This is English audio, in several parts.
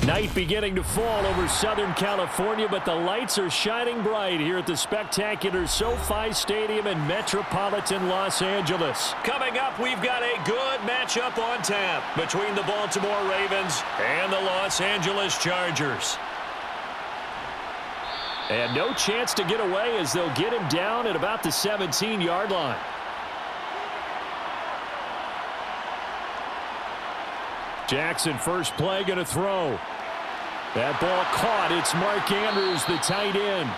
Night beginning to fall over Southern California, but the lights are shining bright here at the spectacular SoFi Stadium in metropolitan Los Angeles. Coming up, we've got a good matchup on tap between the Baltimore Ravens and the Los Angeles Chargers. And no chance to get away as they'll get him down at about the 17-yard line. Jackson, first play, going to throw. That ball caught. It's Mark Andrews, the tight end.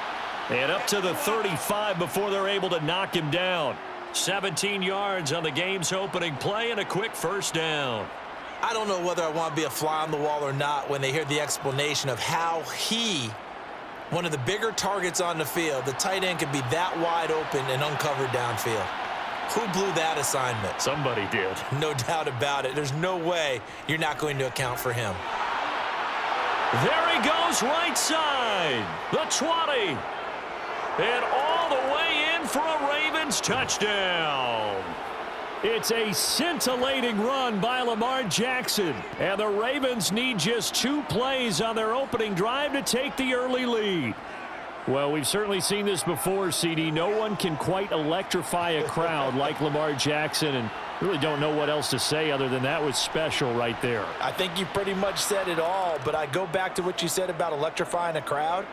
And up to the 35 before they're able to knock him down. 17 yards on the game's opening play and a quick first down. I don't know whether I want to be a fly on the wall or not when they hear the explanation of how one of the bigger targets on the field, the tight end could be that wide open and uncovered downfield. Who blew that assignment? Somebody did. No doubt about it. There's no way you're not going to account for him. There he goes, right side. The 20. And all the way in for a Ravens touchdown. It's a scintillating run by Lamar Jackson. And the Ravens need just 2 plays on their opening drive to take the early lead. Well, we've certainly seen this before, CD. No one can quite electrify a crowd like Lamar Jackson, and really don't know what else to say other than that was special right there. I think you pretty much said it all, but I go back to what you said about electrifying a crowd.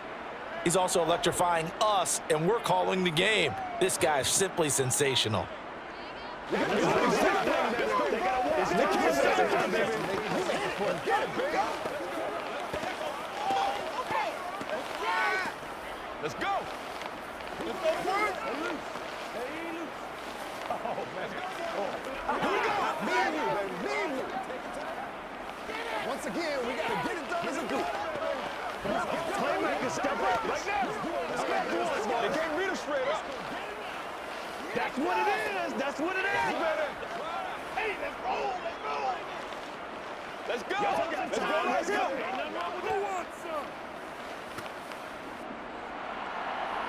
He's also electrifying us, and we're calling the game. This guy is simply sensational. Let's go. Let's go first. Oh, man. Here we go. Me and you, baby. Me and you. Once again, we got to get it done as a group. Playmakers step up right now. Let's go. They can't read us straight up. That's what it is. That's what it is, baby. Hey, let's roll. Let's go. Let's go. Let's go. Who wants some?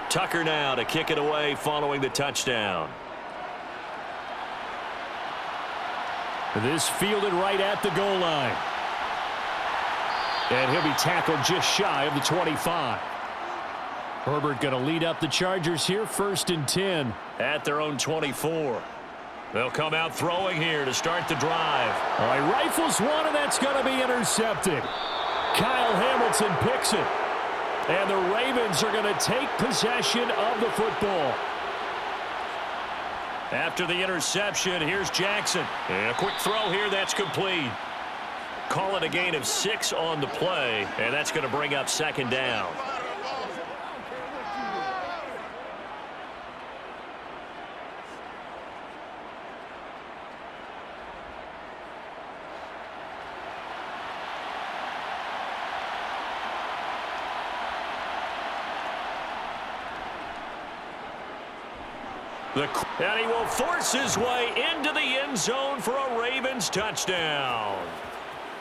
Tucker now to kick it away following the touchdown. This fielded right at the goal line. And he'll be tackled just shy of the 25. Herbert going to lead up the Chargers here, 1st and 10 at their own 24. They'll come out throwing here to start the drive. All right, rifles one, and that's going to be intercepted. Kyle Hamilton picks it. And the Ravens are going to take possession of the football. After the interception, here's Jackson. And a quick throw here, that's complete. Call it a gain of 6 on the play, and that's going to bring up 2nd down. And he will force his way into the end zone for a Ravens touchdown.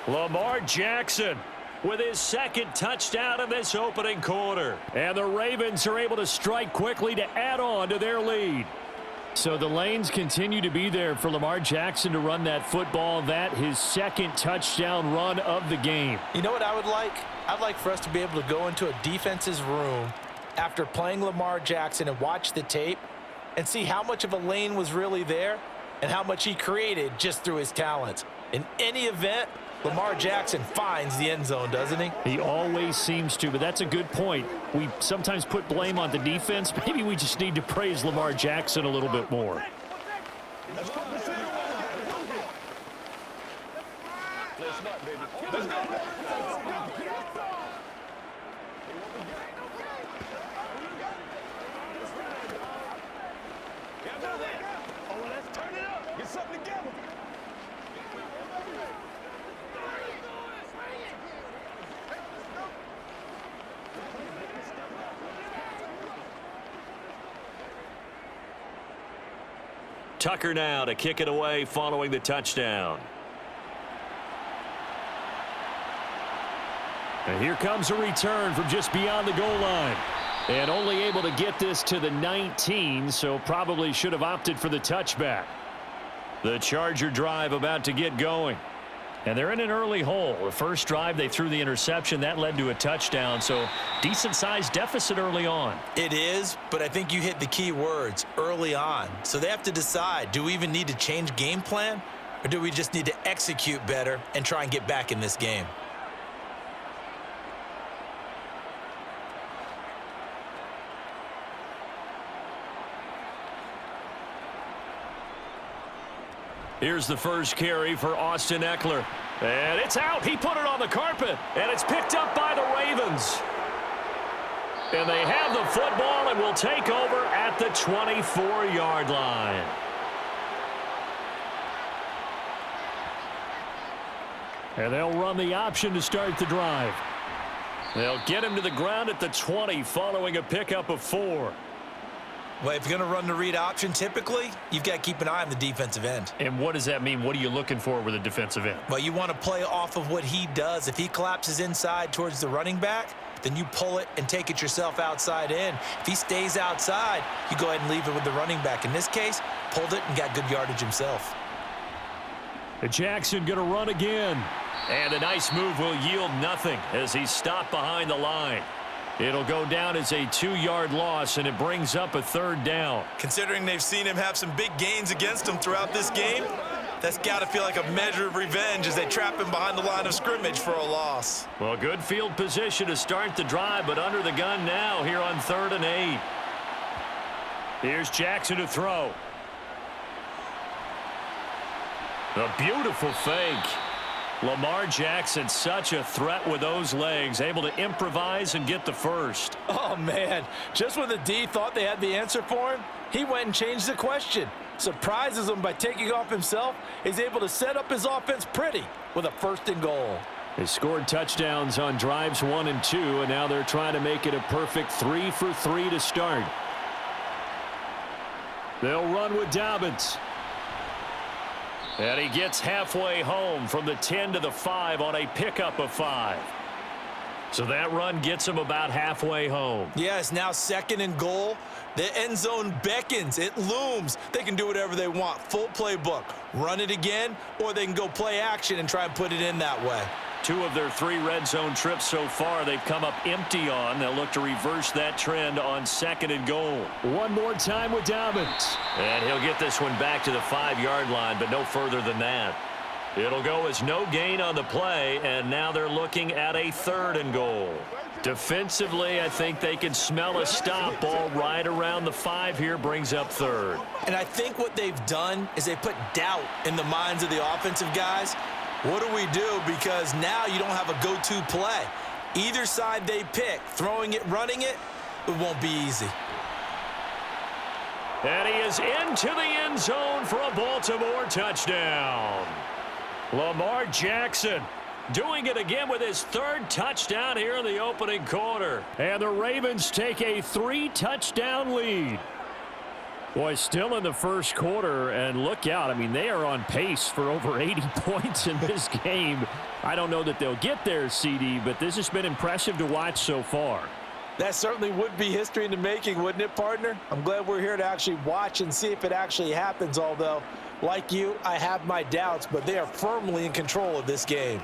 Lamar Jackson with his 2nd touchdown in this opening quarter. And the Ravens are able to strike quickly to add on to their lead. So the lanes continue to be there for Lamar Jackson to run that football. That his 2nd touchdown run of the game. You know what I would like? I'd like for us to be able to go into a defense's room after playing Lamar Jackson and watch the tape and see how much of a lane was really there and how much he created just through his talents. In any event, Lamar Jackson finds the end zone, doesn't he? He always seems to, but that's a good point. We sometimes put blame on the defense. Maybe we just need to praise Lamar Jackson a little bit more. Let's go. Let's go. Let's turn it up. Get something together. Tucker now to kick it away following the touchdown. And here comes a return from just beyond the goal line. And only able to get this to the 19, so probably should have opted for the touchback. The Charger drive about to get going. And they're in an early hole. The first drive, they threw the interception. That led to a touchdown, so decent-sized deficit early on. It is, but I think you hit the key words, early on. So they have to decide, do we even need to change game plan, or do we just need to execute better and try and get back in this game? Here's the first carry for Austin Eckler. And it's out. He put it on the carpet. And it's picked up by the Ravens. And they have the football and will take over at the 24-yard line. And they'll run the option to start the drive. They'll get him to the ground at the 20 following a pickup of 4. Well, if you're going to run the read option, typically, you've got to keep an eye on the defensive end. And what does that mean? What are you looking for with a defensive end? Well, you want to play off of what he does. If he collapses inside towards the running back, then you pull it and take it yourself outside in. If he stays outside, you go ahead and leave it with the running back. In this case, pulled it and got good yardage himself. Jackson going to run again. And a nice move will yield nothing as he's stopped behind the line. It'll go down as a 2-yard loss, and it brings up a 3rd down. Considering they've seen him have some big gains against him throughout this game, that's got to feel like a measure of revenge as they trap him behind the line of scrimmage for a loss. Well, good field position to start the drive, but under the gun now here on 3rd and 8. Here's Jackson to throw. A beautiful fake. Lamar Jackson, such a threat with those legs, able to improvise and get the first. Oh, man. Just when the D thought they had the answer for him, he went and changed the question. Surprises him by taking off himself. He's able to set up his offense pretty with a 1st and goal. They scored touchdowns on drives 1 and 2, and now they're trying to make it a perfect 3 for 3 to start. They'll run with Dobbins. And he gets halfway home from the 10 to the 5 on a pickup of 5. So that run gets him about halfway home. Yeah, it's now 2nd and goal. The end zone beckons. It looms. They can do whatever they want. Full playbook. Run it again, or they can go play action and try and put it in that way. 2 of their 3 red zone trips so far they've come up empty on. They'll look to reverse that trend on 2nd and goal. One more time with Dobbins. And he'll get this one back to the 5-yard line, but no further than that. It'll go as no gain on the play, and now they're looking at a 3rd and goal. Defensively, I think they can smell a stop. Ball right around the 5 here, brings up 3rd. And I think what they've done is they put doubt in the minds of the offensive guys. What do we do? Because now you don't have a go-to play. Either side they pick, throwing it, running it, it won't be easy. And he is into the end zone for a Baltimore touchdown. Lamar Jackson doing it again with his 3rd touchdown here in the opening quarter. And the Ravens take a 3-touchdown lead. Boy, still in the first quarter, and look out. I mean, they are on pace for over 80 points in this game. I don't know that they'll get there, CD, but this has been impressive to watch so far. That certainly would be history in the making, wouldn't it, partner? I'm glad we're here to actually watch and see if it actually happens, although, like you, I have my doubts, but they are firmly in control of this game.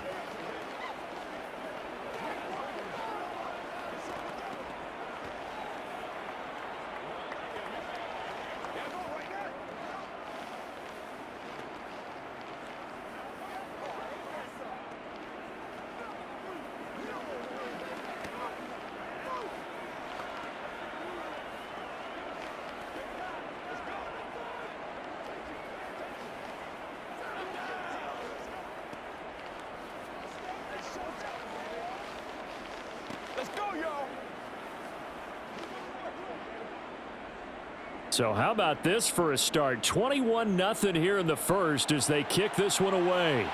So how about this for a start? 21-0 here in the first as they kick this one away.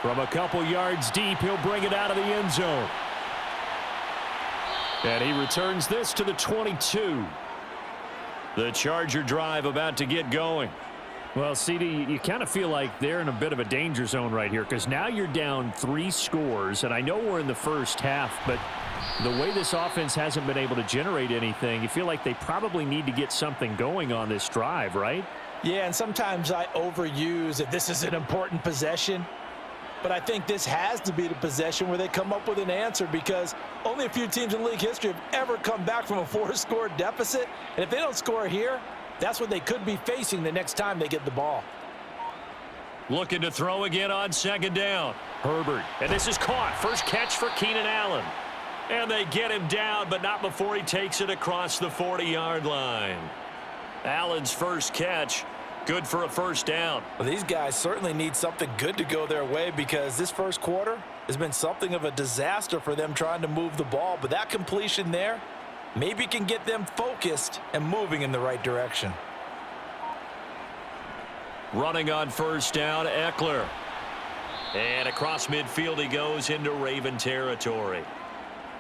From a couple yards deep, he'll bring it out of the end zone. And he returns this to the 22. The Charger drive about to get going. Well, CD, you kind of feel like they're in a bit of a danger zone right here because now you're down 3 scores, and I know we're in the first half, but the way this offense hasn't been able to generate anything, you feel like they probably need to get something going on this drive, right? Yeah, and sometimes I overuse that this is an important possession. But I think this has to be the possession where they come up with an answer, because only a few teams in league history have ever come back from a 4-score deficit. And if they don't score here, that's what they could be facing the next time they get the ball. Looking to throw again on second down. Herbert. And this is caught. First catch for Keenan Allen. And they get him down, but not before he takes it across the 40-yard line. Allen's first catch, good for a first down. Well, these guys certainly need something good to go their way, because this first quarter has been something of a disaster for them trying to move the ball. But that completion there maybe can get them focused and moving in the right direction. Running on first down, Eckler. And across midfield he goes into Raven territory.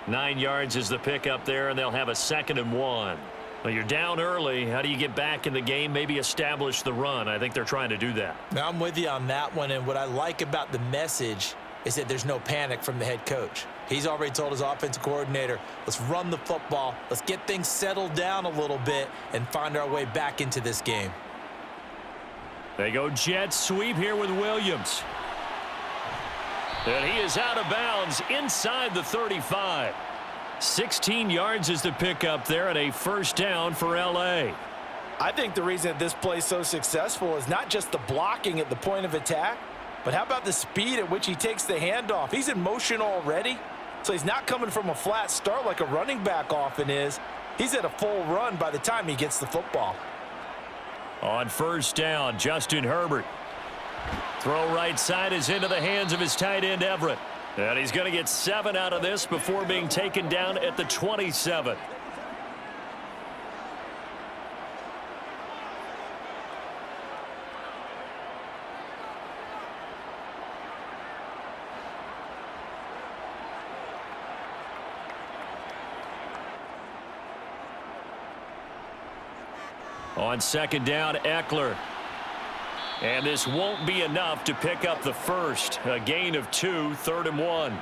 9 yards is the pickup there, and they'll have a 2nd and 1. Well, you're down early. How do you get back in the game, maybe establish the run? I think they're trying to do that. Now, I'm with you on that one, and what I like about the message is that there's no panic from the head coach. He's already told his offensive coordinator, let's run the football, let's get things settled down a little bit and find our way back into this game. They go jet sweep here with Williams. And he is out of bounds inside the 35. 16 yards is the pickup there, and a first down for L.A. I think the reason that this play is so successful is not just the blocking at the point of attack, but how about the speed at which he takes the handoff? He's in motion already, so he's not coming from a flat start like a running back often is. He's at a full run by the time he gets the football. On first down, Justin Herbert. Throw right side is into the hands of his tight end, Everett. And he's going to get 7 out of this before being taken down at the 27. On second down, Eckler. And this won't be enough to pick up the first. A gain of 2, 3rd and 1.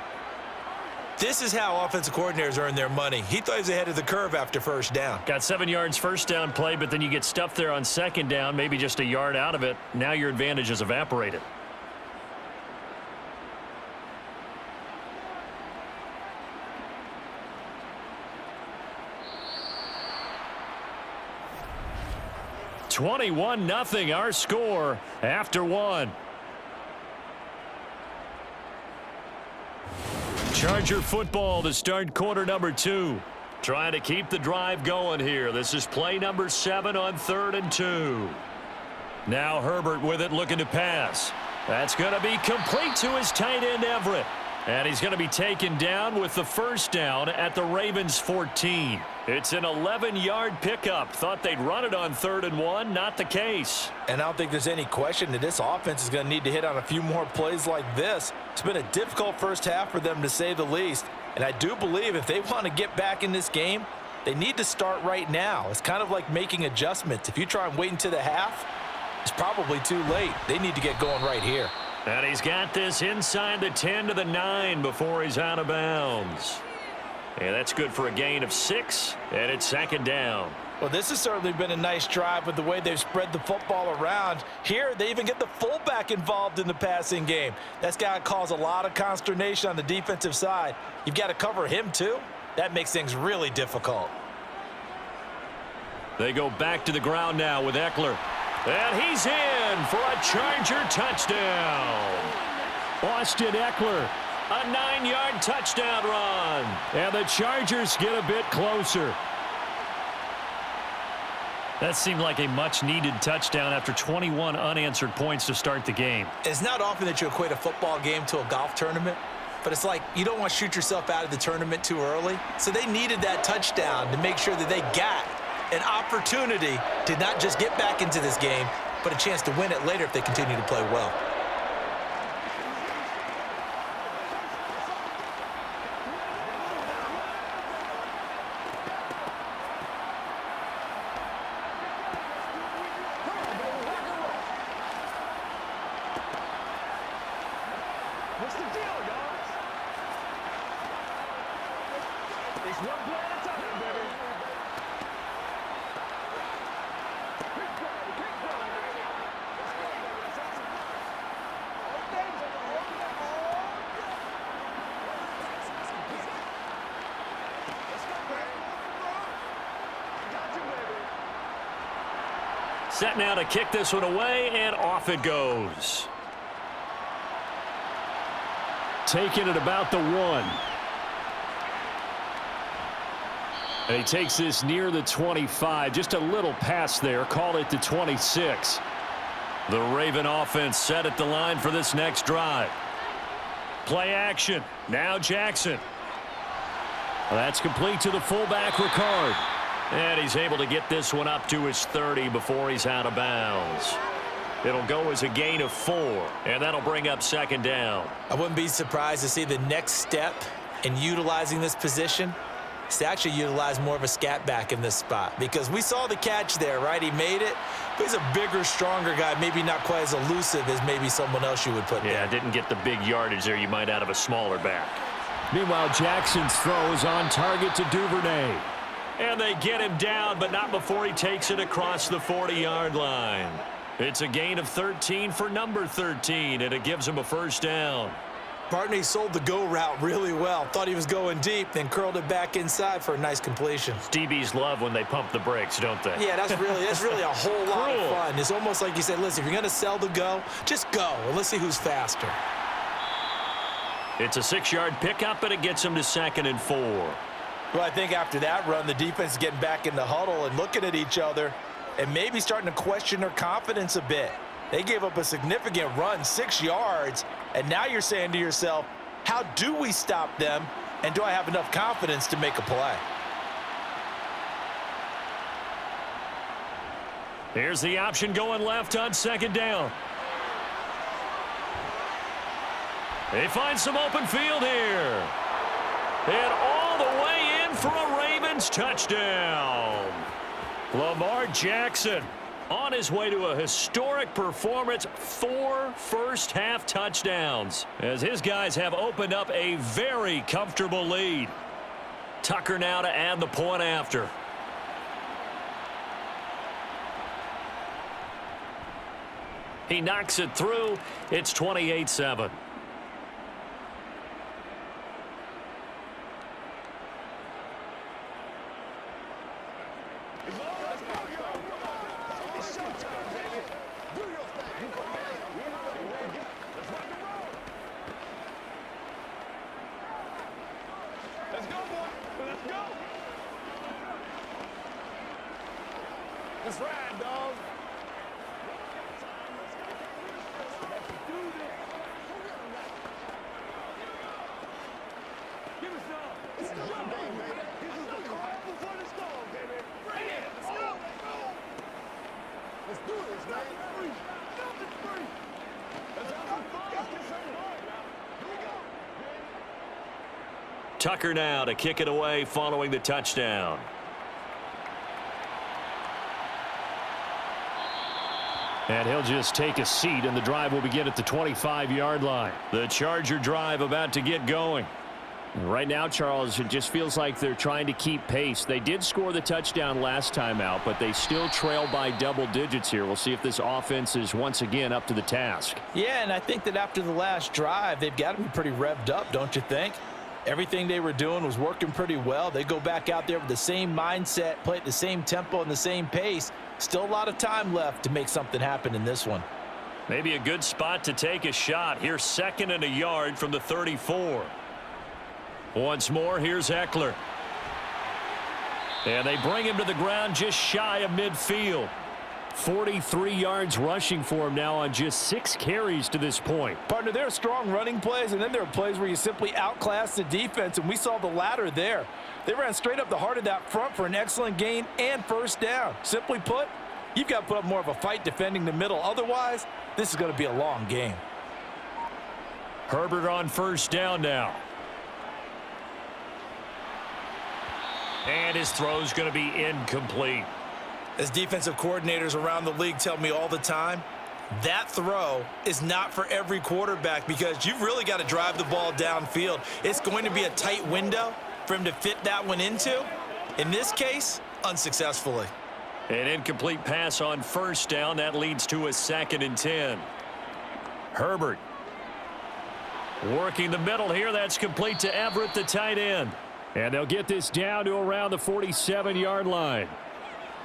This is how offensive coordinators earn their money. He thought he was ahead of the curve after first down. Got 7 yards first down play, but then you get stuffed there on second down, maybe just a yard out of it. Now your advantage is evaporated. (21-0) our score after 1. Charger football to start quarter number 2. Trying to keep the drive going here. This is play number 7 on 3rd and 2. Now Herbert with it, looking to pass. That's going to be complete to his tight end, Everett. And he's going to be taken down with the first down at the Ravens 14. It's an 11-yard pickup. Thought they'd run it on 3rd and 1. Not the case. And I don't think there's any question that this offense is going to need to hit on a few more plays like this. It's been a difficult first half for them, to say the least. And I do believe if they want to get back in this game, they need to start right now. It's kind of like making adjustments. If you try and wait until the half, it's probably too late. They need to get going right here. And he's got this inside the 10 to the 9 before he's out of bounds. And that's good for a gain of 6, and it's 2nd down. Well, this has certainly been a nice drive with the way they've spread the football around. Here, they even get the fullback involved in the passing game. That's got to cause a lot of consternation on the defensive side. You've got to cover him, too. That makes things really difficult. They go back to the ground now with Eckler. And he's in for a Charger touchdown. Austin Eckler, a 9-yard touchdown run. And the Chargers get a bit closer. That seemed like a much-needed touchdown after 21 unanswered points to start the game. It's not often that you equate a football game to a golf tournament, but it's like you don't want to shoot yourself out of the tournament too early. So they needed that touchdown to make sure that they got an opportunity to not just get back into this game, but a chance to win it later if they continue to play well. What's the deal, y'all? It's one play at a time, baby. Set now to kick this one away, and off it goes. Taking it about the 1. And he takes this near the 25. Just a little pass there. Call it the 26. The Raven offense set at the line for this next drive. Play action. Now Jackson. That's complete to the fullback, Ricard. And he's able to get this one up to his 30 before he's out of bounds. It'll go as a gain of 4, and that'll bring up second down. I wouldn't be surprised to see the next step in utilizing this position is to actually utilize more of a scat back in this spot, because we saw the catch there, right? He made it, but he's a bigger, stronger guy, maybe not quite as elusive as maybe someone else you would put there. Yeah, didn't get the big yardage there you might out of a smaller back. Meanwhile, Jackson's throw is on target to Duvernay. And they get him down, but not before he takes it across the 40-yard line. It's a gain of 13 for number 13, and it gives him a first down. Partner, he sold the go route really well. Thought he was going deep, then curled it back inside for a nice completion. DBs love when they pump the brakes, don't they? Yeah, that's really a whole lot of fun. It's almost like you said, listen, if you're going to sell the go, just go, and let's see who's faster. It's a 6-yard pickup, and it gets him to 2nd and 4. Well, I think after that run, the defense is getting back in the huddle and looking at each other and maybe starting to question their confidence a bit. They gave up a significant run, 6 yards, and now you're saying to yourself, how do we stop them, and do I have enough confidence to make a play? Here's the option going left on 2nd down. They find some open field here. And all the way in for a Ravens touchdown. Lamar Jackson on his way to a historic performance, 4 first-half touchdowns, as his guys have opened up a very comfortable lead. Tucker now to add the point after. He knocks it through. It's 28-7. Let's ride, dog. Give us some. This is your game, baby. This is the call before the storm, baby. Bring it. Let's go. Let's do this, man. Free. Nothing's free. Let's have some fun. Let's get something hard now. Here we go. Tucker now to kick it away following the touchdown. And he'll just take a seat, and the drive will begin at the 25-yard line. The Charger drive about to get going. Right now, Charles, it just feels like they're trying to keep pace. They did score the touchdown last time out, but they still trail by double digits here. We'll see if this offense is once again up to the task. Yeah, and I think that after the last drive, they've got to be pretty revved up, don't you think? Everything they were doing was working pretty well. They go back out there with the same mindset, play at the same tempo and the same pace. Still a lot of time left to make something happen in this one. Maybe a good spot to take a shot. Here's 2nd and a yard from the 34. Once more, here's Eckler. And they bring him to the ground just shy of midfield. 43 yards rushing for him now on just 6 carries to this point. Partner, there are strong running plays, and then there are plays where you simply outclass the defense, and we saw the latter there. They ran straight up the heart of that front for an excellent gain and first down. Simply put, you've got to put up more of a fight defending the middle. Otherwise, this is going to be a long game. Herbert on first down now. And his throw's going to be incomplete. As defensive coordinators around the league tell me all the time, that throw is not for every quarterback because you've really got to drive the ball downfield. It's going to be a tight window for him to fit that one into. In this case, unsuccessfully. An incomplete pass on first down. That leads to a 2nd and 10. Herbert working the middle here. That's complete to Everett, the tight end. And they'll get this down to around the 47-yard line.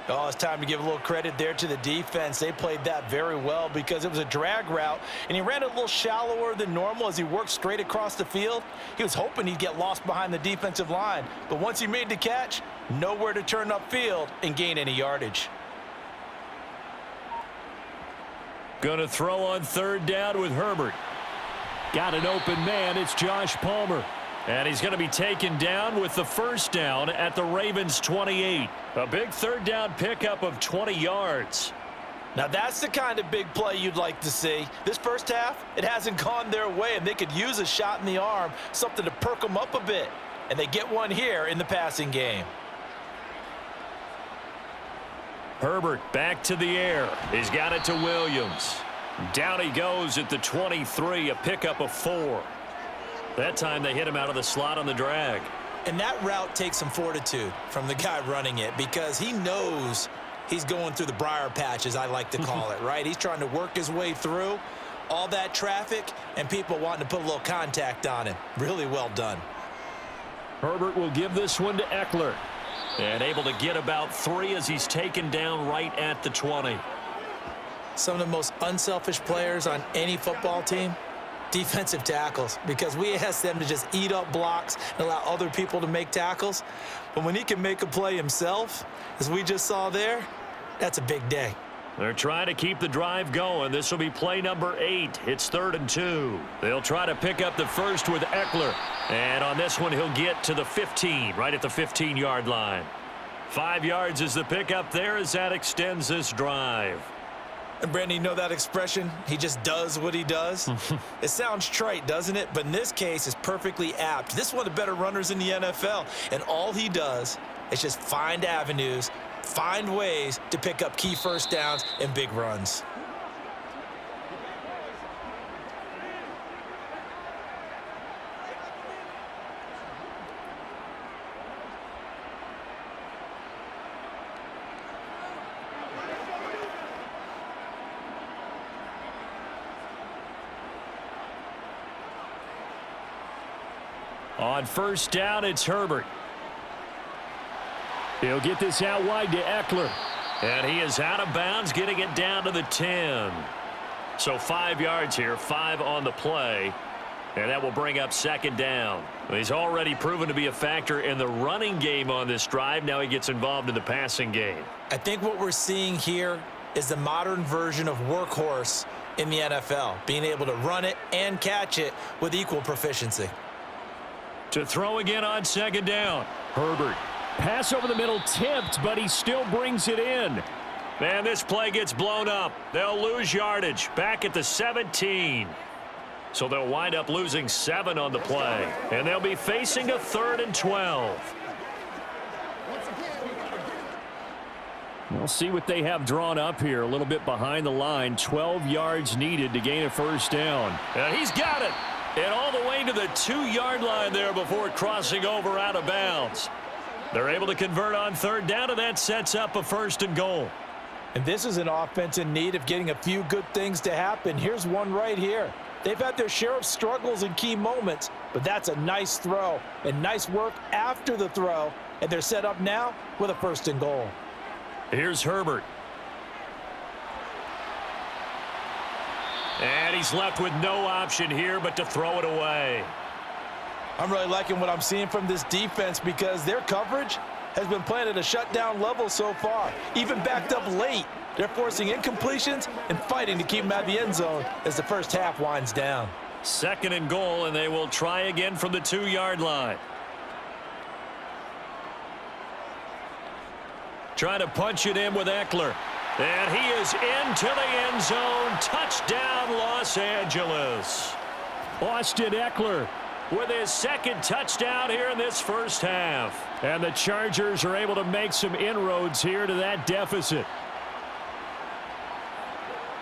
Oh, it's time to give a little credit there to the defense. They played that very well because it was a drag route, and he ran a little shallower than normal as he worked straight across the field. He was hoping he'd get lost behind the defensive line, but once he made the catch, nowhere to turn upfield and gain any yardage. Going to throw on third down with Herbert. Got an open man. It's Josh Palmer. And he's going to be taken down with the first down at the Ravens 28. A big third down pickup of 20 yards. Now that's the kind of big play you'd like to see. This first half, it hasn't gone their way, and they could use a shot in the arm, something to perk them up a bit. And they get one here in the passing game. Herbert back to the air. He's got it to Williams. Down he goes at the 23, a pickup of 4. That time they hit him out of the slot on the drag. And that route takes some fortitude from the guy running it because he knows he's going through the briar patch, as I like to call it, right? He's trying to work his way through all that traffic and people wanting to put a little contact on him. Really well done. Herbert will give this one to Eckler. And able to get about 3 as he's taken down right at the 20. Some of the most unselfish players on any football team, defensive tackles, because we ask them to just eat up blocks and allow other people to make tackles. But when he can make a play himself, as we just saw there, that's a big day. They're trying to keep the drive going. This will be play number 8. It's 3rd and 2. They'll try to pick up the first with Eckler. And on this one, he'll get to the 15, right at the 15-yard line. 5 yards is the pickup there as that extends this drive. And Brandon, you know that expression? He just does what he does? It sounds trite, doesn't it? But in this case, it's perfectly apt. This is one of the better runners in the NFL. And all he does is just find avenues, find ways to pick up key first downs and big runs. On first down, it's Herbert. He'll get this out wide to Eckler. And he is out of bounds, getting it down to the 10. So 5 yards here, 5 on the play. And that will bring up second down. He's already proven to be a factor in the running game on this drive. Now he gets involved in the passing game. I think what we're seeing here is the modern version of workhorse in the NFL, being able to run it and catch it with equal proficiency. To throw again on second down. Herbert. Pass over the middle tipped, but he still brings it in. And this play gets blown up. They'll lose yardage back at the 17. So they'll wind up losing 7 on the play. And they'll be facing a 3rd and 12. We'll see what they have drawn up here. A little bit behind the line. 12 yards needed to gain a first down. And he's got it. And all the way to the 2-yard line there before crossing over out of bounds. They're able to convert on third down, and that sets up a 1st and goal. And this is an offense in need of getting a few good things to happen. Here's one right here. They've had their share of struggles in key moments, but that's a nice throw and nice work after the throw. And they're set up now with a 1st and goal. Here's Herbert. And he's left with no option here but to throw it away. I'm really liking what I'm seeing from this defense because their coverage has been playing at a shutdown level so far. Even backed up late, they're forcing incompletions and fighting to keep them out of the end zone as the first half winds down. 2nd and goal, and they will try again from the 2-yard line. Trying to punch it in with Eckler. And he is into the end zone. Touchdown, Los Angeles. Austin Eckler with his 2nd touchdown here in this first half. And the Chargers are able to make some inroads here to that deficit.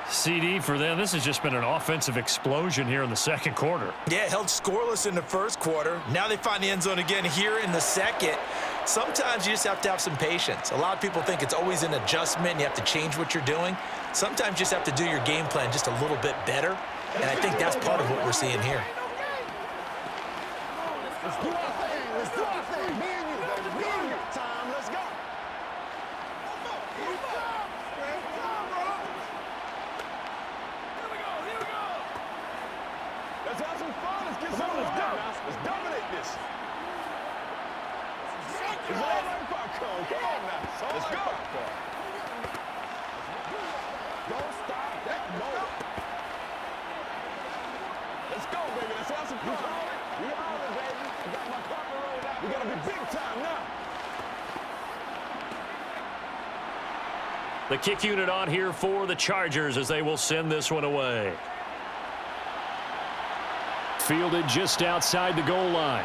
CD for them. This has just been an offensive explosion here in the 2nd quarter. Yeah, held scoreless in the 1st quarter. Now they find the end zone again here in the 2nd. Sometimes you just have to have some patience. A lot of people think it's always an adjustment. You have to change what you're doing. Sometimes you just have to do your game plan just a little bit better. And I think that's part of what we're seeing here. Let's do our thing. Let's do our thing. Me and you, baby. Me and you. Time. Let's go. Let's have some fun. Let's get some. Let's dominate this. It's all like popcorn. Come on now. Let's go. Don't stop that moment. Let's go, baby. Let's have some fun. We on it, baby. I got my partner rolled out. We got to be big time now. The kick unit on here for the Chargers as they will send this one away. Fielded just outside the goal line.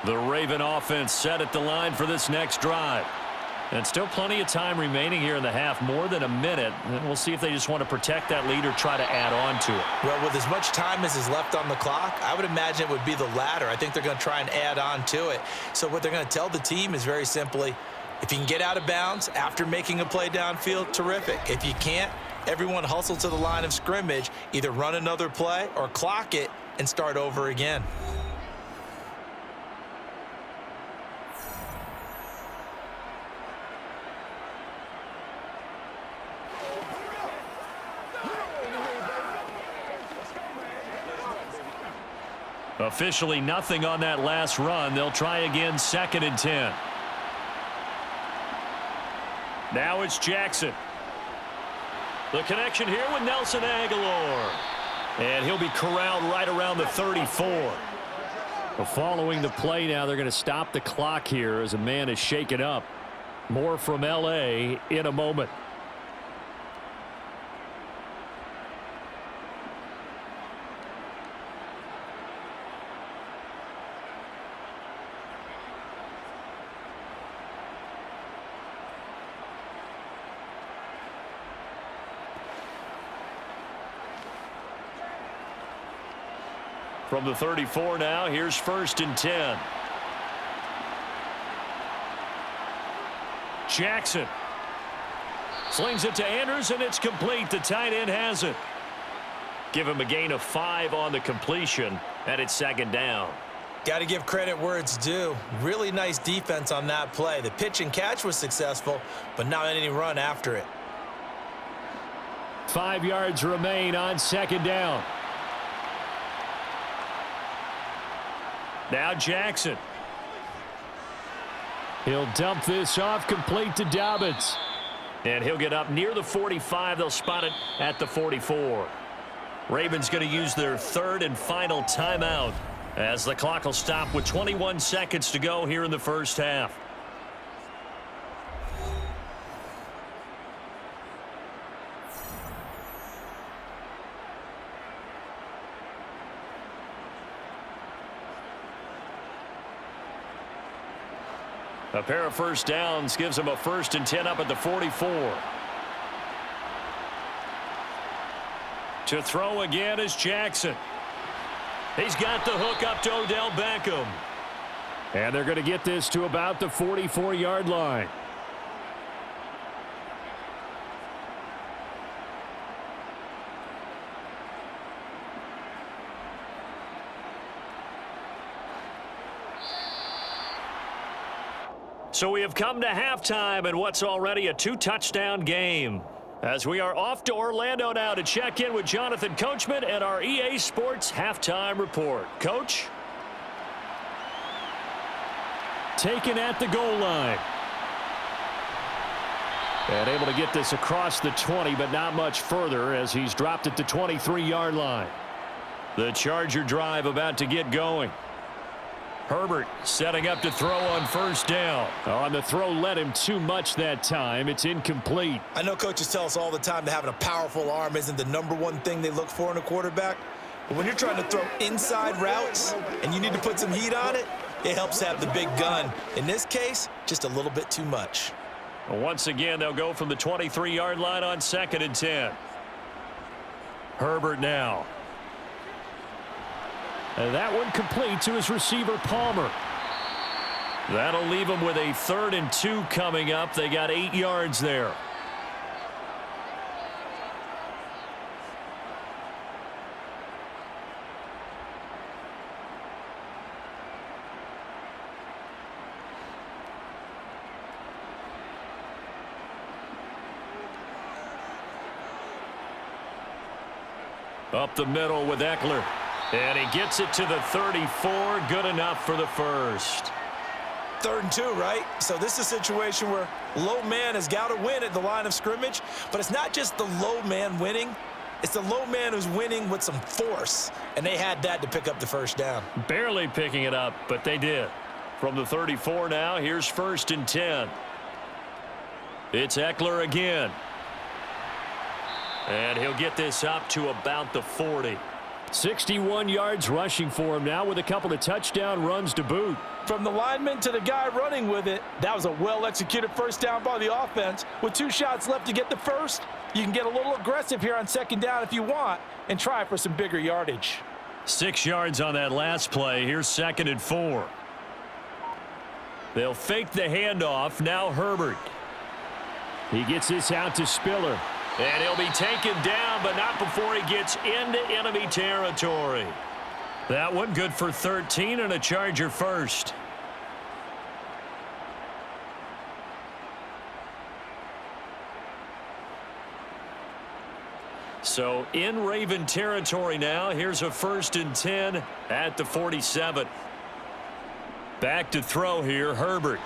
The Raven offense set at the line for this next drive. And still plenty of time remaining here in the half, more than a minute. And we'll see if they just want to protect that lead or try to add on to it. Well, with as much time as is left on the clock, I would imagine it would be the latter. I think they're going to try and add on to it. So what they're going to tell the team is very simply, if you can get out of bounds after making a play downfield, terrific. If you can't, everyone hustle to the line of scrimmage, either run another play or clock it and start over again. Officially nothing on that last run. They'll try again, 2nd and 10. Now it's Jackson. The connection here with Nelson Aguilar. And he'll be corralled right around the 34. Well, following the play now, they're going to stop the clock here as a man is shaken up. More from L.A. in a moment. From the 34 now, here's 1st and 10. Jackson slings it to Andrews, and it's complete. The tight end has it. Give him a gain of 5 on the completion, and it's 2nd down. Got to give credit where it's due. Really nice defense on that play. The pitch and catch was successful, but not any run after it. 5 yards remain on 2nd down. Now Jackson. He'll dump this off, complete to Dobbins. And he'll get up near the 45. They'll spot it at the 44. Ravens going to use their 3rd and final timeout as the clock will stop with 21 seconds to go here in the first half. A pair of first downs gives them a 1st and 10 up at the 44. To throw again is Jackson. He's got the hook up to Odell Beckham. And they're going to get this to about the 44-yard line. So we have come to halftime in what's already a 2-touchdown game. As we are off to Orlando now to check in with Jonathan Coachman and our EA Sports Halftime Report. Coach? Taken at the goal line. And able to get this across the 20, but not much further as he's dropped at the 23-yard line. The Charger drive about to get going. Herbert setting up to throw on 1st down. On the throw led him too much that time. It's incomplete. I know coaches tell us all the time that having a powerful arm isn't the #1 thing they look for in a quarterback. But when you're trying to throw inside routes and you need to put some heat on it, it helps have the big gun. In this case, just a little bit too much. Once again, they'll go from the 23-yard line on 2nd and 10. Herbert now. And that one complete to his receiver, Palmer. That'll leave him with a 3rd and 2 coming up. They got 8 yards there. Up the middle with Eckler. And he gets it to the 34. Good enough for the first. 3rd and 2, right? So this is a situation where low man has got to win at the line of scrimmage, but it's not just the low man winning. It's the low man who's winning with some force, and they had that to pick up the first down. Barely picking it up, but they did. From the 34 now, here's 1st and 10. It's Eckler again. And he'll get this up to about the 40. 61 yards rushing for him now with a couple of touchdown runs to boot. From the lineman to the guy running with it, that was a well-executed first down by the offense. With 2 shots left to get the first, you can get a little aggressive here on 2nd down if you want and try for some bigger yardage. 6 yards on that last play. Here's 2nd and 4. They'll fake the handoff. Now Herbert. He gets this out to Spiller. And he'll be taken down, but not before he gets into enemy territory. That one good for 13 and a Charger first. So in Raven territory now. Here's a 1st and 10 at the 47. Back to throw here, Herbert.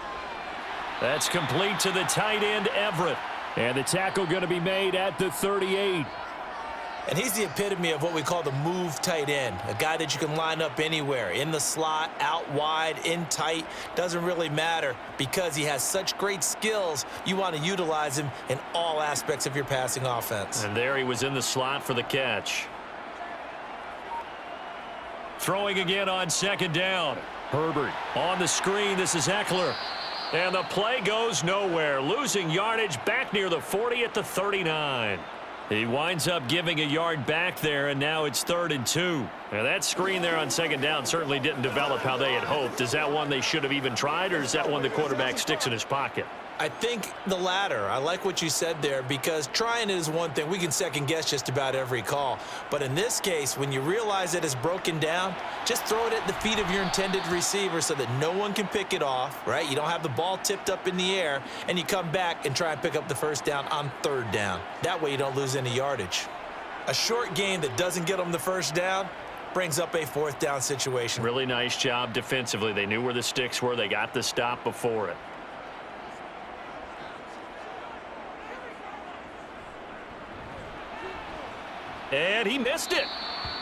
That's complete to the tight end, Everett. And the tackle going to be made at the 38. And he's the epitome of what we call the move tight end, a guy that you can line up anywhere, in the slot, out wide, in tight, doesn't really matter because he has such great skills. You want to utilize him in all aspects of your passing offense. And there he was in the slot for the catch. Throwing again on 2nd down. Herbert on the screen. This is Eckler. And the play goes nowhere. Losing yardage back near the 40 at the 39. He winds up giving a yard back there, and now it's 3rd and 2. Now that screen there on 2nd down certainly didn't develop how they had hoped. Is that one they should have even tried, or is that one the quarterback sticks in his pocket? I think the latter. I like what you said there because trying it is one thing. We can second guess just about every call. But in this case, when you realize that it's broken down, just throw it at the feet of your intended receiver so that no one can pick it off, right? You don't have the ball tipped up in the air, and you come back and try and pick up the first down on 3rd down. That way you don't lose any yardage. A short game that doesn't get them the first down brings up a 4th down situation. Really nice job defensively. They knew where the sticks were. They got the stop before it. And he missed it.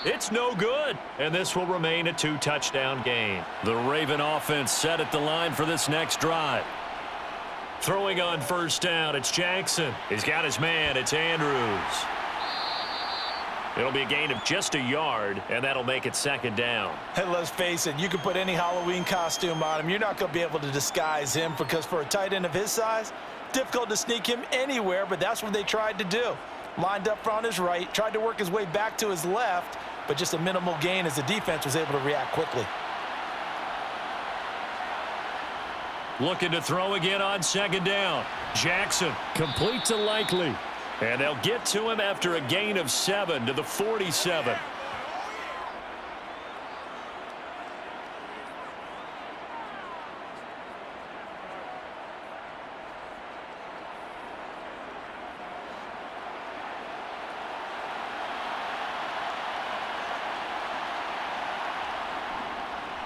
It's no good. And this will remain a 2-touchdown game. The Raven offense set at the line for this next drive. Throwing on 1st down, it's Jackson. He's got his man. It's Andrews. It'll be a gain of just a yard, and that'll make it 2nd down. And let's face it, you can put any Halloween costume on him. You're not going to be able to disguise him because for a tight end of his size, difficult to sneak him anywhere, but that's what they tried to do. Lined up on his right, tried to work his way back to his left, but just a minimal gain as the defense was able to react quickly. Looking to throw again on 2nd down. Jackson complete to Likely. And they'll get to him after a gain of 7 to the 47.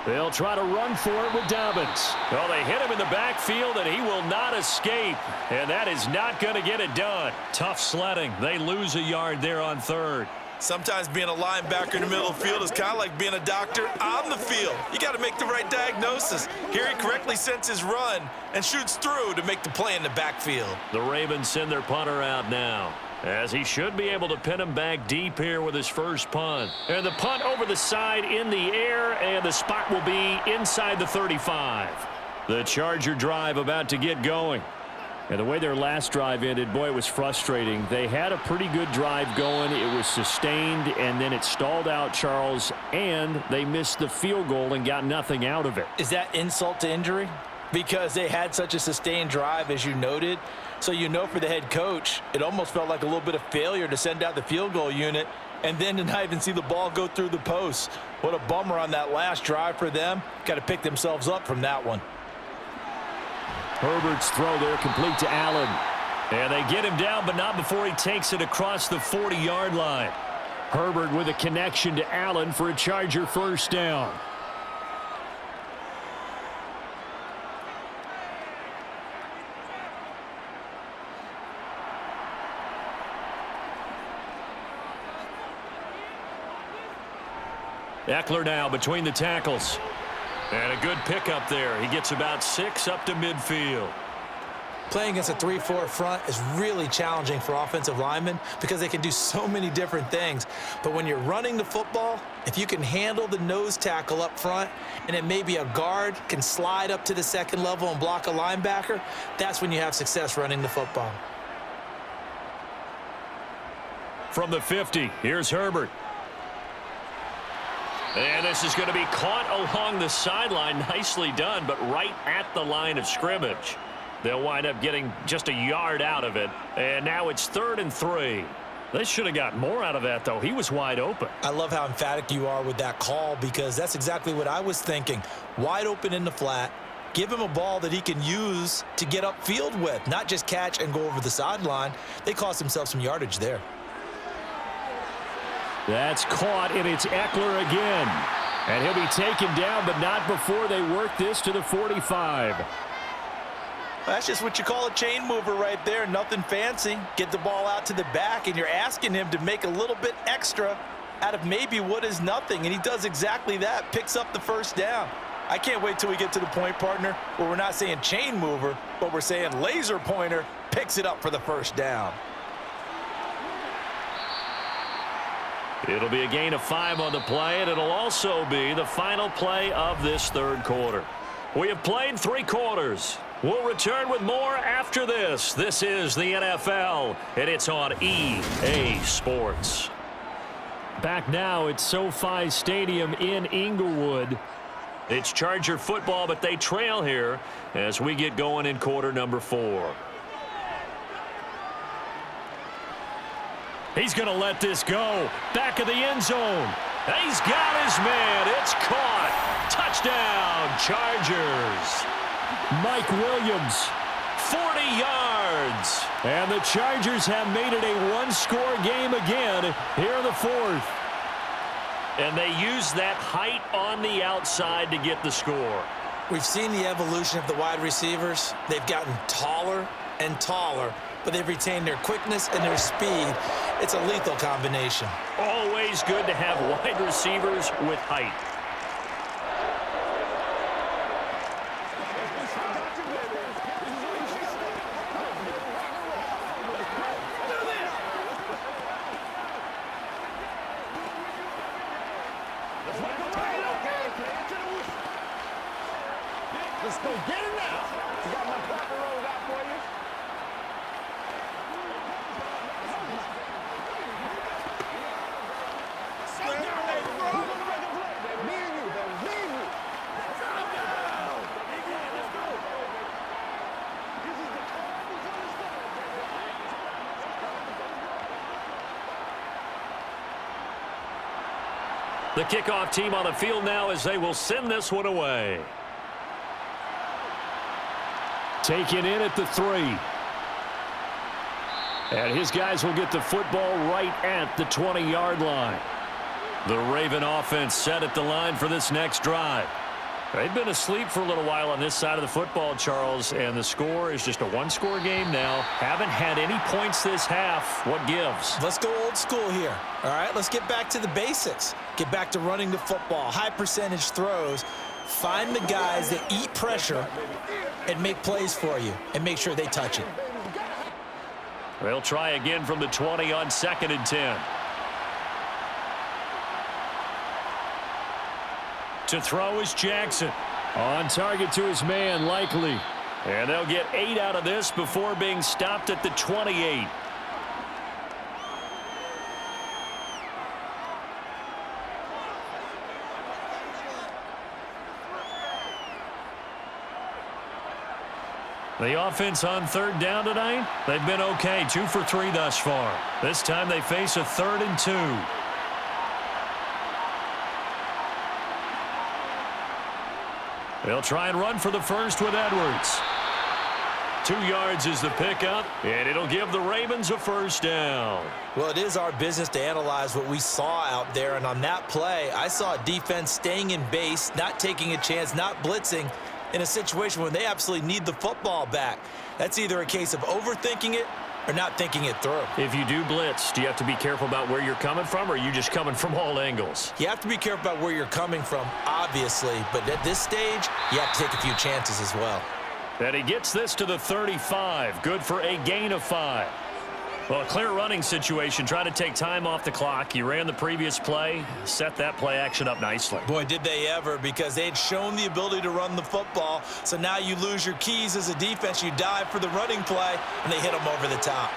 They'll try to run for it with Dobbins. Well, they hit him in the backfield, and he will not escape. And that is not going to get it done. Tough sledding. They lose a yard there on 3rd. Sometimes being a linebacker in the middle of the field is kind of like being a doctor on the field. You got to make the right diagnosis. Here he correctly sends his run and shoots through to make the play in the backfield. The Ravens send their punter out now, as he should be able to pin him back deep here with his first punt. And the punt over the side in the air, and the spot will be inside the 35. The Charger drive about to get going. And the way their last drive ended, boy, it was frustrating. They had a pretty good drive going. It was sustained, and then it stalled out, Charles, and they missed the field goal and got nothing out of it. Is that insult to injury? Because they had such a sustained drive, as you noted. So you know for the head coach, it almost felt like a little bit of failure to send out the field goal unit and then to not even see the ball go through the posts. What a bummer on that last drive for them. Got to pick themselves up from that one. Herbert's throw there complete to Allen. And they get him down, but not before he takes it across the 40-yard line. Herbert with a connection to Allen for a Charger first down. Eckler now between the tackles. And a good pickup there. He gets about 6 up to midfield. Playing against a 3-4 front is really challenging for offensive linemen because they can do so many different things. But when you're running the football, if you can handle the nose tackle up front and then maybe a guard can slide up to the second level and block a linebacker, that's when you have success running the football. From the 50, here's Herbert. And this is going to be caught along the sideline. Nicely done, but right at the line of scrimmage. They'll wind up getting just a yard out of it. And now it's 3rd and 3. They should have got more out of that, though. He was wide open. I love how emphatic you are with that call because that's exactly what I was thinking. Wide open in the flat. Give him a ball that he can use to get upfield with, not just catch and go over the sideline. They cost themselves some yardage there. That's caught, and it's Eckler again. And he'll be taken down, but not before they work this to the 45. That's just what you call a chain mover right there. Nothing fancy. Get the ball out to the back, and you're asking him to make a little bit extra out of maybe what is nothing, and he does exactly that, picks up the first down. I can't wait till we get to the point, partner, where we're not saying chain mover, but we're saying laser pointer picks it up for the first down. It'll be a gain of 5 on the play, and it'll also be the final play of this 3rd quarter. We have played 3 quarters. We'll return with more after this. This is the NFL, and it's on EA Sports. Back now at SoFi Stadium in Inglewood. It's Charger football, but they trail here as we get going in quarter number 4. He's going to let this go. Back of the end zone. He's got his man. It's caught. Touchdown, Chargers. Mike Williams, 40 yards. And the Chargers have made it a one-score game again here in the 4th. And they use that height on the outside to get the score. We've seen the evolution of the wide receivers. They've gotten taller and taller, but they've retained their quickness and their speed. It's a lethal combination. Always good to have wide receivers with height. Let's go get it now. You got my cracker rolls out for you. Me and you, baby. Me and you. The kickoff team on the field now as they will send this one away. Taken in at the 3. And his guys will get the football right at the 20-yard line. The Raven offense set at the line for this next drive. They've been asleep for a little while on this side of the football, Charles, and the score is just a one-score game now. Haven't had any points this half. What gives? Let's go old school here. All right, let's get back to the basics. Get back to running the football, high percentage throws. Find the guys that eat pressure and make plays for you and make sure they touch it. They'll try again from the 20 on 2nd and 10. To throw is Jackson. On target to his man, Likely. And they'll get 8 out of this before being stopped at the 28. The offense on 3rd down tonight, they've been okay, 2 for 3 thus far. This time they face a 3rd and 2. They'll try and run for the first with Edwards. 2 yards is the pickup, and it'll give the Ravens a first down. Well, it is our business to analyze what we saw out there, and on that play, I saw a defense staying in base, not taking a chance, not blitzing in a situation where they absolutely need the football back. That's either a case of overthinking it or not thinking it through. If you do blitz, do you have to be careful about where you're coming from, or are you just coming from all angles? You have to be careful about where you're coming from, obviously, but at this stage, you have to take a few chances as well. And he gets this to the 35. Good for a gain of 5. Well, a clear running situation. Try to take time off the clock. You ran the previous play, set that play action up nicely. Boy, did they ever, because they'd shown the ability to run the football. So now you lose your keys as a defense. You dive for the running play, and they hit them over the top.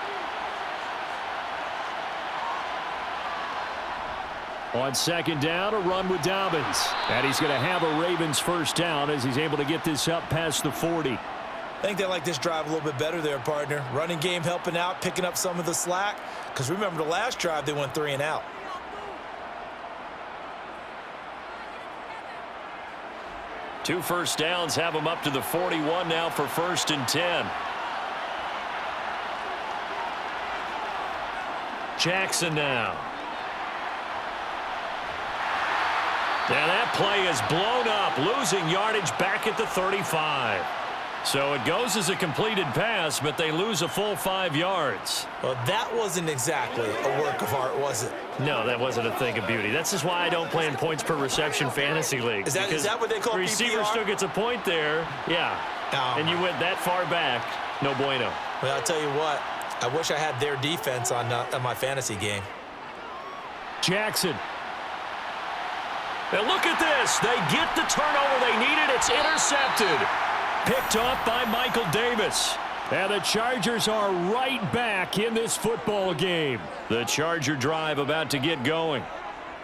On second down, a run with Dobbins. And he's going to have a Ravens first down as he's able to get this up past the 40. I think they like this drive a little bit better there, partner. Running game helping out, picking up some of the slack. Because remember the last drive, they went 3 and out. Two first downs have him up to the 41 now for 1st and 10. Jackson now. Now that play is blown up, losing yardage back at the 35. So it goes as a completed pass, but they lose a full 5 yards. Well, that wasn't exactly a work of art, was it? No, that wasn't a thing of beauty. That's just why I don't play in points per reception fantasy league. Is that what they call the receiver PPR? still gets a point there, yeah. And you went that far back, no bueno. Well, I'll tell you what, I wish I had their defense on my fantasy game. Jackson. And look at this. They get the turnover they needed. It's intercepted. Picked off by Michael Davis. And the Chargers are right back in this football game. The Charger drive about to get going.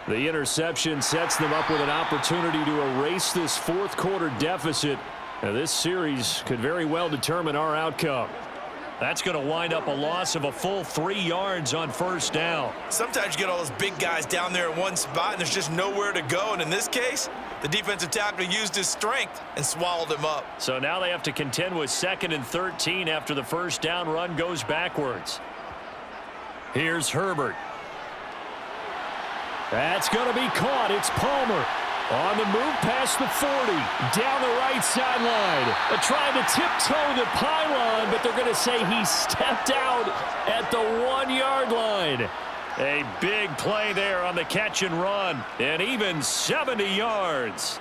The interception sets them up with an opportunity to erase this fourth quarter deficit. Now, this series could very well determine our outcome. That's going to wind up a loss of a full 3 yards on first down. Sometimes you get all those big guys down there in one spot, and there's just nowhere to go. And in this case, the defensive tackle used his strength and swallowed him up. So now they have to contend with 2nd and 13 after the first down run goes backwards. Here's Herbert. That's going to be caught. It's Palmer. On the move past the 40, down the right sideline. Trying to tiptoe the pylon, but they're going to say he stepped out at the 1-yard line. A big play there on the catch and run, and even 70 yards.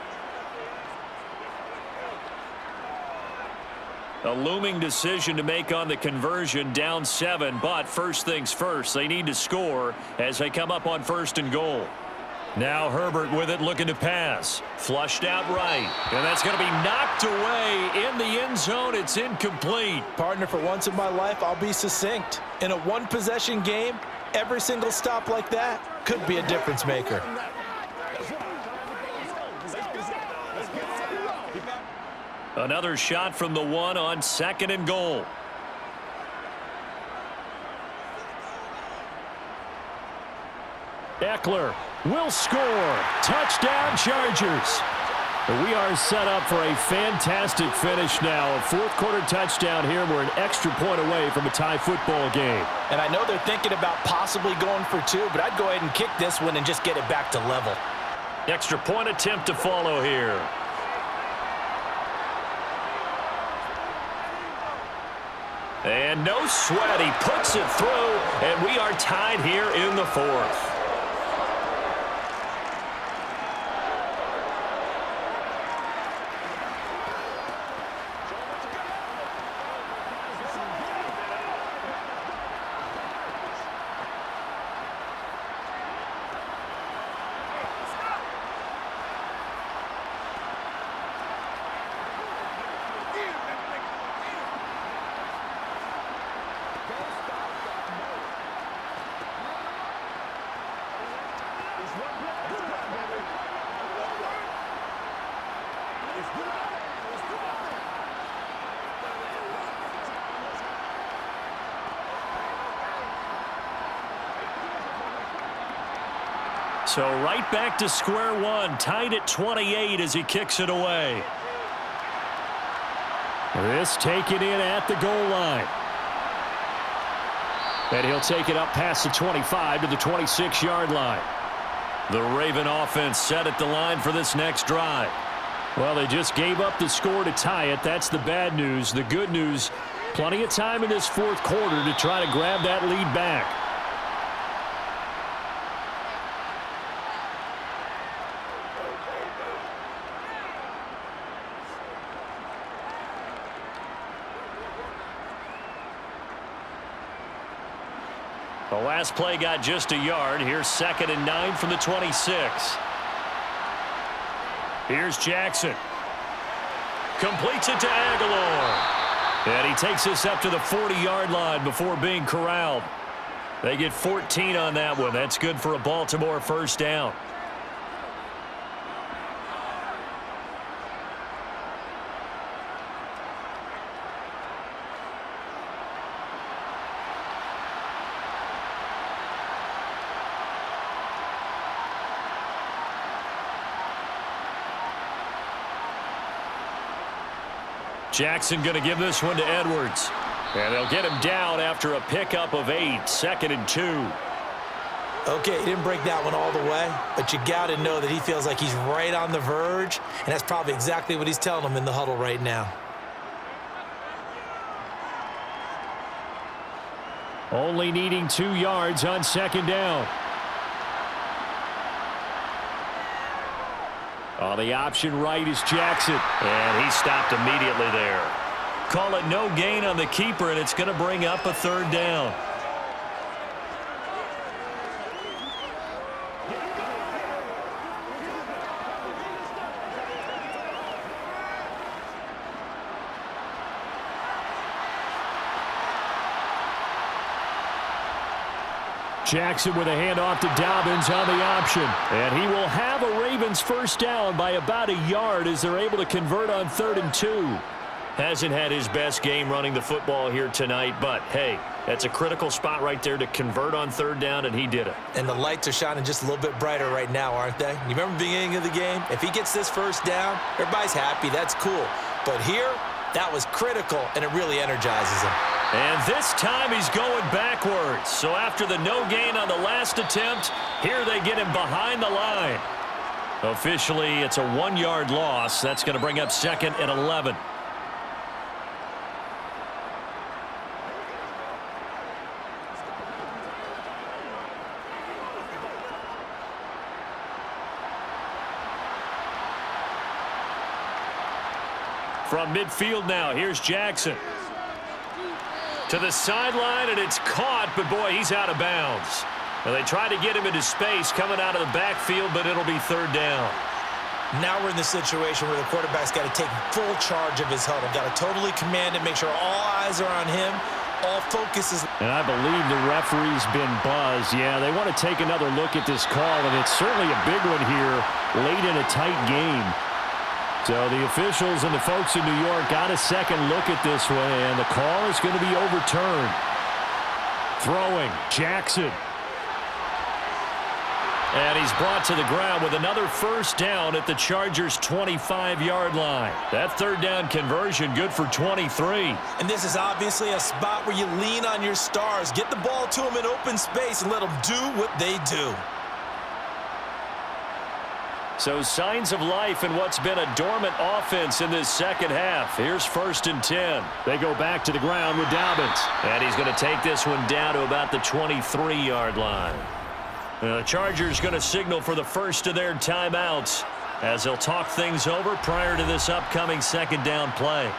A looming decision to make on the conversion, down 7, but first things first, they need to score as they come up on 1st and goal. Now Herbert with it, looking to pass. Flushed out right. And that's going to be knocked away in the end zone. It's incomplete. Partner, for once in my life, I'll be succinct. In a one-possession game, every single stop like that could be a difference maker. Another shot from the 1 on 2nd and goal. Eckler will score. Touchdown, Chargers. We are set up for a fantastic finish now. A fourth quarter touchdown here. We're an extra point away from a tie football game. And I know they're thinking about possibly going for 2, but I'd go ahead and kick this one and just get it back to level. Extra point attempt to follow here. And no sweat. He puts it through, and we are tied here in the 4th. So right back to square one, tied at 28 as he kicks it away. This taken in at the goal line. And he'll take it up past the 25 to the 26-yard line. The Raven offense set at the line for this next drive. Well, they just gave up the score to tie it. That's the bad news. The good news, plenty of time in this fourth quarter to try to grab that lead back. The last play got just a yard. Here's 2nd and 9 from the 26. Here's Jackson. Completes it to Aguilar. And he takes this up to the 40-yard line before being corralled. They get 14 on that one. That's good for a Baltimore first down. Jackson going to give this one to Edwards. And they'll get him down after a pickup of 8. 2nd and 2. Okay, he didn't break that one all the way, but you got to know that he feels like he's right on the verge, and that's probably exactly what he's telling them in the huddle right now. Only needing 2 yards on 2nd down. On the option right is Jackson. And he stopped immediately there. Call it no gain on the keeper, and it's going to bring up a 3rd down. Jackson with a handoff to Dobbins on the option. And he will have a Ravens first down by about a yard as they're able to convert on 3rd and 2. Hasn't had his best game running the football here tonight, but hey, that's a critical spot right there to convert on 3rd down, and he did it. And the lights are shining just a little bit brighter right now, aren't they? You remember the beginning of the game? If he gets this first down, everybody's happy. That's cool. But here, that was critical, and it really energizes him. And this time he's going backwards. So after the no gain on the last attempt, here they get him behind the line. Officially, it's a 1-yard loss. That's going to bring up 2nd and 11. From midfield now, here's Jackson. To the sideline, and it's caught, but boy, he's out of bounds. And they try to get him into space coming out of the backfield, but it'll be 3rd down. Now we're in the situation where the quarterback's got to take full charge of his huddle. Got to totally command it, make sure all eyes are on him. All focus is... And I believe the referee's been buzzed. Yeah, they want to take another look at this call, and it's certainly a big one here late in a tight game. So the officials and the folks in New York got a second look at this one, and the call is going to be overturned. Throwing, Jackson. And he's brought to the ground with another first down at the Chargers' 25-yard line. That 3rd down conversion good for 23. And this is obviously a spot where you lean on your stars. Get the ball to them in open space and let them do what they do. So signs of life in what's been a dormant offense in this second half. Here's 1st and 10. They go back to the ground with Dobbins. And he's going to take this one down to about the 23-yard line. The Chargers going to signal for the first of their timeouts as they'll talk things over prior to this upcoming 2nd down play.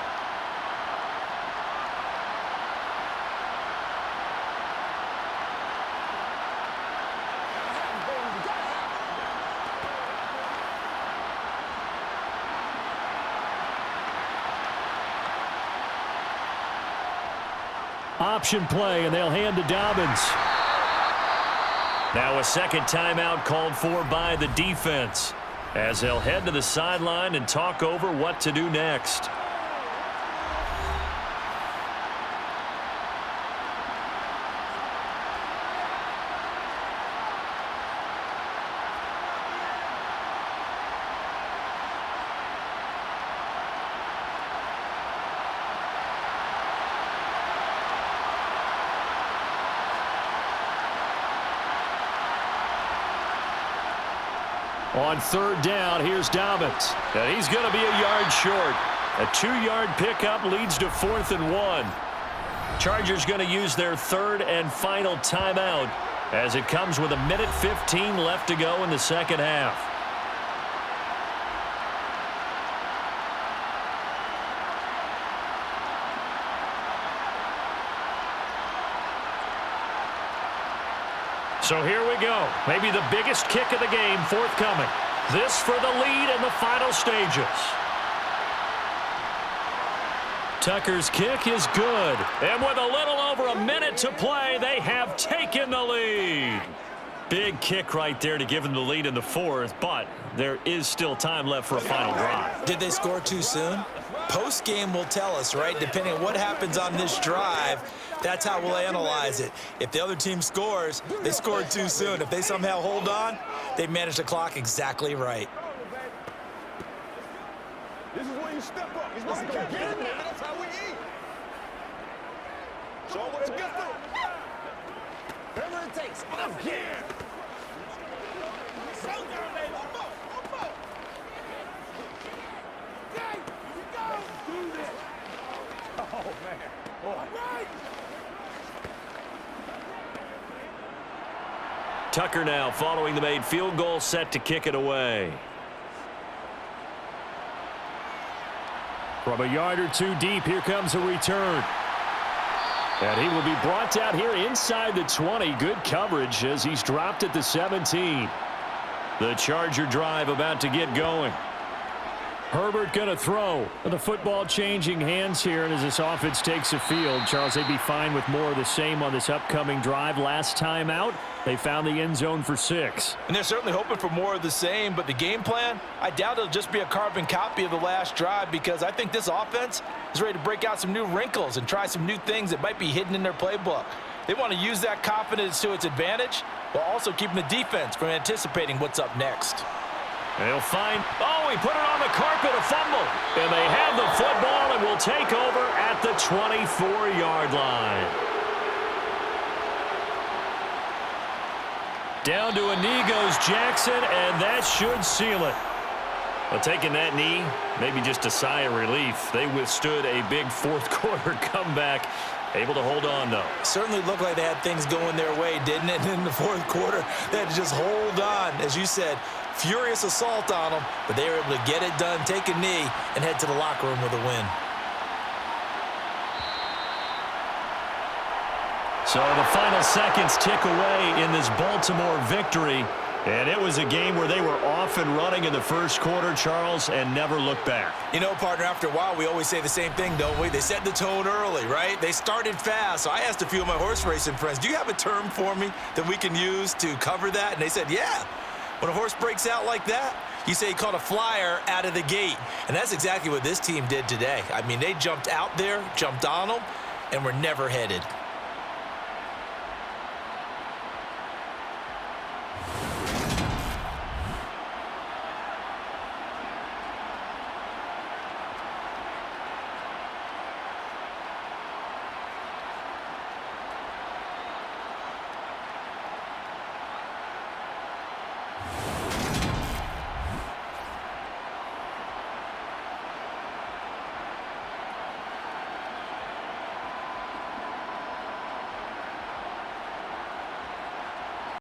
Option play, and they'll hand to Dobbins. Now a second timeout called for by the defense as they'll head to the sideline and talk over what to do next. On third down, here's Dobbins. And he's going to be a yard short. A 2-yard pickup leads to 4th and 1. Chargers going to use their third and final timeout as it comes with 1:15 left to go in the second half. So here we go. Maybe the biggest kick of the game forthcoming. This for the lead in the final stages. Tucker's kick is good. And with a little over a minute to play, they have taken the lead. Big kick right there to give them the lead in the fourth, but there is still time left for a final drive. Did they score too soon? Post-game will tell us, right? Depending on what happens on this drive, that's how we'll analyze it. If the other team scores, they scored too soon. If they somehow hold on, they managed the clock exactly right. This is where you step up. He's going to get in there. That's how we eat. Show what you got. Whatever it takes. Again. So down there. One more. Okay, here we go. Do this. Oh, man. All right. Tucker now following the made field goal, set to kick it away. From a yard or two deep, here comes a return. And he will be brought down here inside the 20. Good coverage as he's dropped at the 17. The Charger drive about to get going. Herbert going to throw. The football changing hands here, and as this offense takes the field, Charles, they'd be fine with more of the same on this upcoming drive. Last time out, they found the end zone for 6. And they're certainly hoping for more of the same, but the game plan, I doubt it'll just be a carbon copy of the last drive, because I think this offense is ready to break out some new wrinkles and try some new things that might be hidden in their playbook. They want to use that confidence to its advantage while also keeping the defense from anticipating what's up next. They'll find, he put it on the carpet, a fumble. And they have the football and will take over at the 24-yard line. Down to a knee goes Jackson, and that should seal it. Well, taking that knee, maybe just a sigh of relief. They withstood a big fourth-quarter comeback. Able to hold on, though. Certainly looked like they had things going their way, didn't it? And in the fourth quarter, they had to just hold on. As you said, furious assault on them, but they were able to get it done, take a knee, and head to the locker room with a win. So the final seconds tick away in this Baltimore victory. And it was a game where they were off and running in the first quarter, Charles, and never looked back. You know, partner, after a while, we always say the same thing, don't we? They set the tone early, right? They started fast. So I asked a few of my horse racing friends, do you have a term for me that we can use to cover that? And they said, yeah. When a horse breaks out like that, you say he caught a flyer out of the gate. And that's exactly what this team did today. I mean, they jumped out there, jumped on them, and were never headed.